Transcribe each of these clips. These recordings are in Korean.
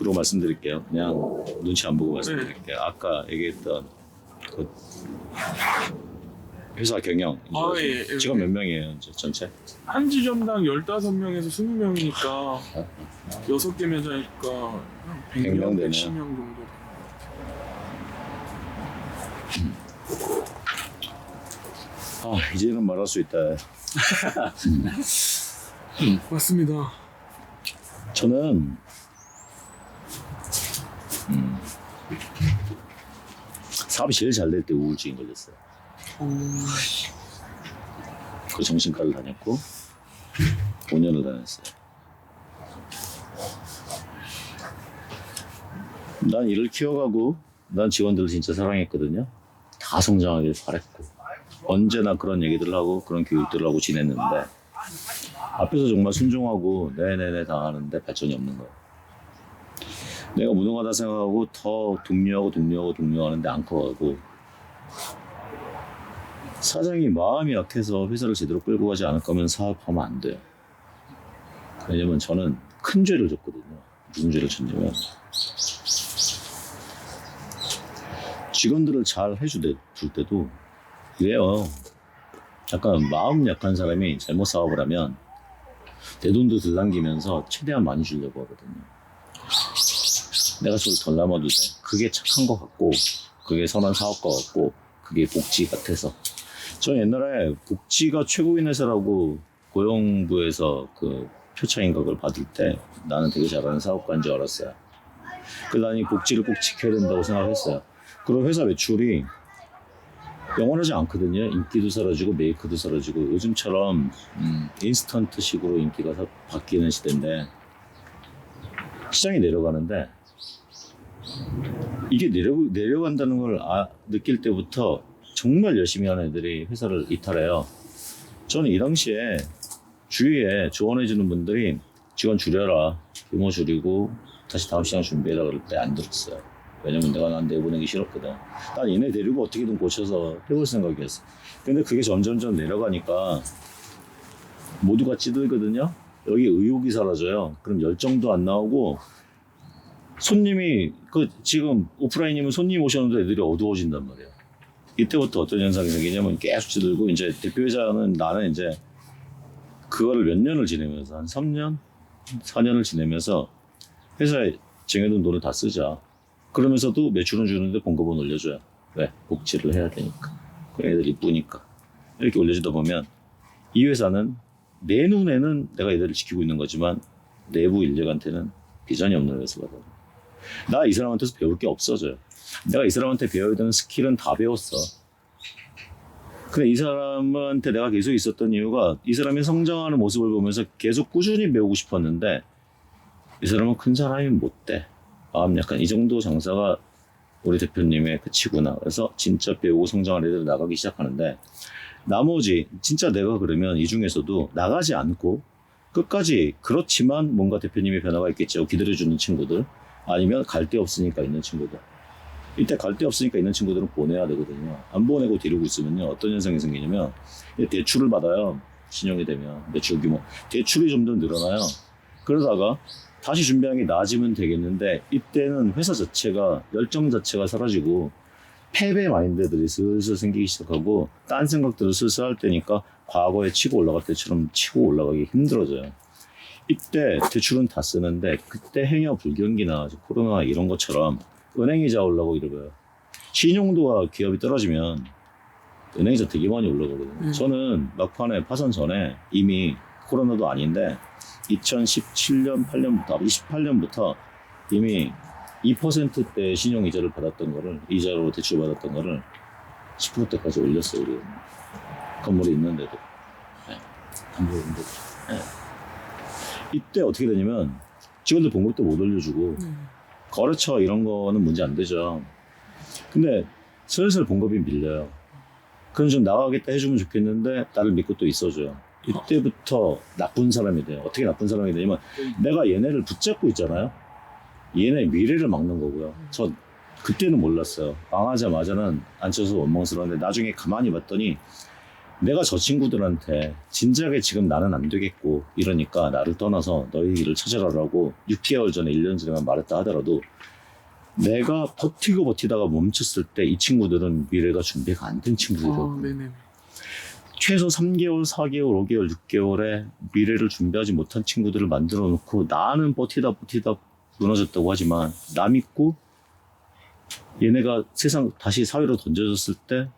그러고 말씀드릴게요. 그냥 눈치 안 보고 말씀드릴게요. 아까 얘기했던 그 회사 경영 예. 직원 몇 명이에요 이제 전체? 한 지점당 15명에서 20명이니까 6개 매장이니까 100명 100명, 되네요. 110명 정도. 이제는 말할 수 있다. 맞습니다. 저는 사업이 제일 잘 될 때 우울증이 걸렸어요. 그 정신과를 다녔고 5년을 다녔어요. 난 일을 키워가고 난 직원들을 진짜 사랑했거든요. 다 성장하길 바랬고 언제나 그런 얘기들을 하고 그런 교육들을 하고 지냈는데 앞에서 정말 순종하고 네네네 다 하는데 발전이 없는 거예요. 내가 무능하다 생각하고 더 독려하는데 안 커가고 사장이 마음이 약해서 회사를 제대로 끌고 가지 않을 거면 사업하면 안 돼요. 왜냐면 저는 큰 죄를 졌거든요. 무슨 죄를 졌냐면 직원들을 잘 해줄 때도 그래요. 약간 마음 약한 사람이 잘못 사업을 하면 내 돈도 덜 남기면서 최대한 많이 주려고 하거든요. 내가 저를 덜 남아도 돼. 그게 착한 것 같고 그게 선한 사업가 같고 그게 복지 같아서 저는 옛날에 복지가 최고인 회사라고 고용부에서 그 표창인각을 받을 때 나는 되게 잘하는 사업가인 줄 알았어요. 그래서 나는 이 복지를 꼭 지켜야 된다고 생각했어요. 그리고 회사 매출이 영원하지 않거든요. 인기도 사라지고 메이크도 사라지고 요즘처럼 인스턴트식으로 인기가 바뀌는 시대인데 시장이 내려가는데 이게 내려간다는 걸 느낄 때부터 정말 열심히 하는 애들이 회사를 이탈해요. 저는 이 당시에 주위에 조언해주는 분들이 직원 줄여라, 규모 줄이고 다시 다음 시장 준비해라 그럴 때 안 들었어요. 왜냐면 내가 난 내보내기 싫었거든. 난 얘네 데리고 어떻게든 고쳐서 해볼 생각이었어. 근데 그게 점점점 내려가니까 모두가 찌들거든요. 여기 의욕이 사라져요. 그럼 열정도 안 나오고 손님이 지금 오프라인이면 손님 오셨는데 애들이 어두워진단 말이에요. 이때부터 어떤 현상이 생기냐면 계속 찌들고 이제 대표이사는 나는 이제 그거를 몇 년을 지내면서 한 3년, 4년을 지내면서 회사에 쟁여둔 돈을 다 쓰자. 그러면서도 매출은 주는데 봉급은 올려줘요. 왜? 복지를 해야 되니까. 그 애들 이쁘니까. 이렇게 올려주다 보면 이 회사는 내 눈에는 내가 애들을 지키고 있는 거지만 내부 인력한테는 비전이 없는 회사가 돼. 나 이 사람한테서 배울 게 없어져요. 내가 이 사람한테 배워야 되는 스킬은 다 배웠어. 근데 이 사람한테 내가 계속 있었던 이유가 이 사람이 성장하는 모습을 보면서 계속 꾸준히 배우고 싶었는데 이 사람은 큰 사람이 못 돼. 마음 약간 이 정도 장사가 우리 대표님의 끝이구나. 그래서 진짜 배우고 성장할 애들 나가기 시작하는데 나머지 진짜 내가 그러면 이 중에서도 나가지 않고 끝까지 그렇지만 뭔가 대표님의 변화가 있겠죠. 기다려주는 친구들 아니면 갈 데 없으니까 있는 친구들. 이때 갈 데 없으니까 있는 친구들은 보내야 되거든요. 안 보내고 데리고 있으면요 어떤 현상이 생기냐면 대출을 받아요. 신용이 되면 매출 규모 대출이 점점 늘어나요. 그러다가 다시 준비하는 게 나아지면 되겠는데 이때는 회사 자체가 열정 자체가 사라지고 패배 마인드들이 슬슬 생기기 시작하고 딴 생각들을 슬슬 할 때니까 과거에 치고 올라갈 때처럼 치고 올라가기 힘들어져요. 이때 대출은 다 쓰는데 그때 행여 불경기나 코로나 이런 것처럼 은행이자 올라가고 이러고요. 신용도가 기업이 떨어지면 은행이자 되게 많이 올라가거든요. 저는 막판에 파산 전에 이미 코로나도 아닌데 2017년 8년부터 28년부터 이미 2%대 신용이자를 받았던 거를 이자로 대출 받았던 거를 10%대까지 올렸어요. 우리 건물이 있는데도 건물이 있는데도 이때 어떻게 되냐면 직원들 봉급도 못 올려주고 거래처 이런 거는 문제 안 되죠. 근데 슬슬 봉급이 밀려요. 그럼 좀 나가겠다 해주면 좋겠는데 나를 믿고 또 있어줘요. 이때부터 나쁜 사람이 돼요. 어떻게 나쁜 사람이 되냐면 내가 얘네를 붙잡고 있잖아요. 얘네 미래를 막는 거고요. 저 그때는 몰랐어요. 망하자마자는 앉혀서 원망스러운데 나중에 가만히 봤더니 내가 저 친구들한테 진작에 지금 나는 안 되겠고 이러니까 나를 떠나서 너희 길을 찾아라라고 6개월 전에 1년 전에만 말했다 하더라도 내가 버티다가 멈췄을 때 이 친구들은 미래가 준비가 안 된 친구들이거든요. 네네. 최소 3개월, 4개월, 5개월, 6개월에 미래를 준비하지 못한 친구들을 만들어 놓고 나는 버티다 무너졌다고 하지만 나 믿고 얘네가 세상 다시 사회로 던져졌을 때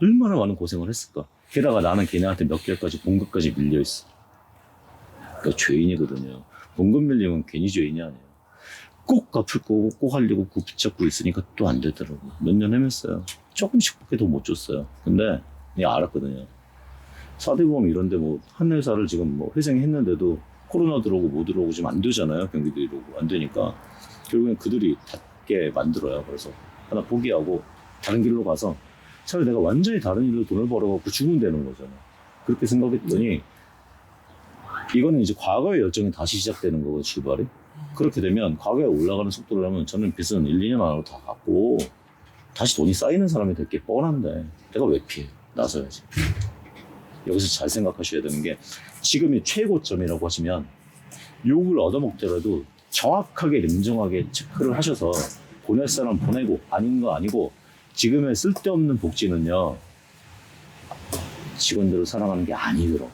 얼마나 많은 고생을 했을까. 게다가 나는 걔네한테 몇 개월까지 봉급까지 밀려있어. 그러니까 죄인이거든요. 봉급 밀리면 괜히 죄인이 아니에요. 꼭 갚을 거고 꼭 하려고 그 붙잡고 있으니까 또 안 되더라고. 몇 년 헤맸어요. 조금씩밖에 더 못 줬어요. 근데 그냥 알았거든요. 사대보험 이런데 뭐 한 회사를 지금 뭐 회생했는데도 코로나 들어오고 뭐 들어오고 지금 안 되잖아요. 경기도 이러고 안 되니까 결국엔 그들이 닫게 만들어요. 그래서 하나 포기하고 다른 길로 가서 차라리 내가 완전히 다른 일로 돈을 벌어갖고 죽으면 되는 거잖아. 그렇게 생각했더니 이거는 이제 과거의 열정이 다시 시작되는 거고 출발이. 그렇게 되면 과거에 올라가는 속도를 하면 저는 빚은 1, 2년 안으로 다 갚고 다시 돈이 쌓이는 사람이 될 게 뻔한데 내가 왜 피해? 나서야지. 여기서 잘 생각하셔야 되는 게 지금이 최고점이라고 하시면 욕을 얻어먹더라도 정확하게 냉정하게 체크를 하셔서 보낼 사람 보내고 아닌 거 아니고 지금의 쓸데없는 복지는요 직원들을 사랑하는 게 아니더라고.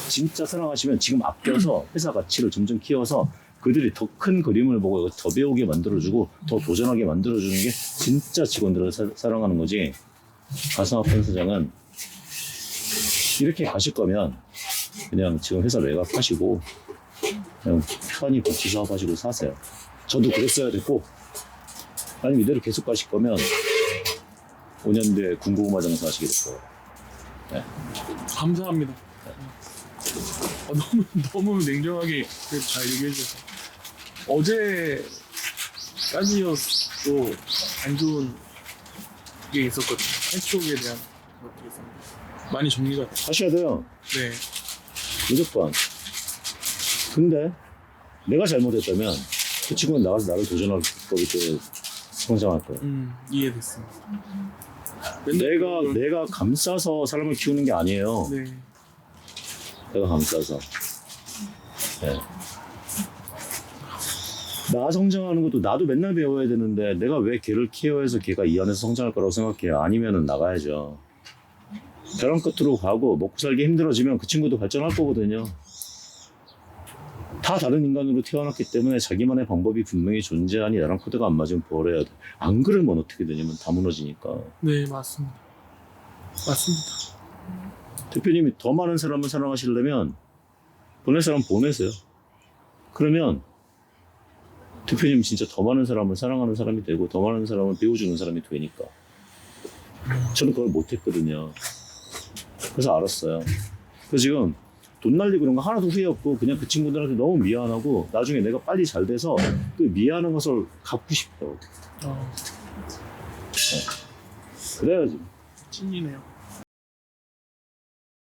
진짜 사랑하시면 지금 아껴서 회사 가치를 점점 키워서 그들이 더 큰 그림을 보고 더 배우게 만들어주고 더 도전하게 만들어주는 게 진짜 직원들을 사랑하는 거지. 가슴 아픈 사장은 이렇게 가실 거면 그냥 지금 회사 매각하시고 그냥 편히 복지 사업하시고 사세요. 저도 그랬어야 됐고 아니면 이대로 계속 가실 거면 5년 뒤에 군고구마 장사 하시게 될 거예요. 네. 감사합니다. 너무 냉정하게 잘 얘기해 주셔서 어제까지였도 안 좋은 게 있었거든요. 해촉에 대한 것들이 있었는데 많이 정리가 됐어요. 하셔야 돼요. 네. 무조건. 근데 내가 잘못했다면 그 친구는 나가서 나를 도전할 거기 때문에 성장할 거예요. 이해됐습니다. 내가 감싸서 사람을 키우는 게 아니에요. 네. 내가 감싸서. 네. 나 성장하는 것도 나도 맨날 배워야 되는데 내가 왜 걔를 케어해서 걔가 이 안에서 성장할 거라고 생각해요. 아니면은 나가야죠. 벼랑 끝으로 가고 먹고 살기 힘들어지면 그 친구도 발전할 거거든요. 다 다른 인간으로 태어났기 때문에 자기만의 방법이 분명히 존재하니 나랑 코드가 안 맞으면 버려야 돼. 안 그러면 어떻게 되냐면 다 무너지니까. 네, 맞습니다. 대표님이 더 많은 사람을 사랑하시려면 보낼 사람 보내세요. 그러면 대표님 진짜 더 많은 사람을 사랑하는 사람이 되고 더 많은 사람을 배워주는 사람이 되니까. 저는 그걸 못했거든요. 그래서 알았어요. 그래서 지금 돈 날리고 그런 거 하나도 후회 없고 그냥 그 친구들한테 너무 미안하고 나중에 내가 빨리 잘 돼서 그 미안한 것을 갚고 싶다고. 네. 그래야지. 찐이네요.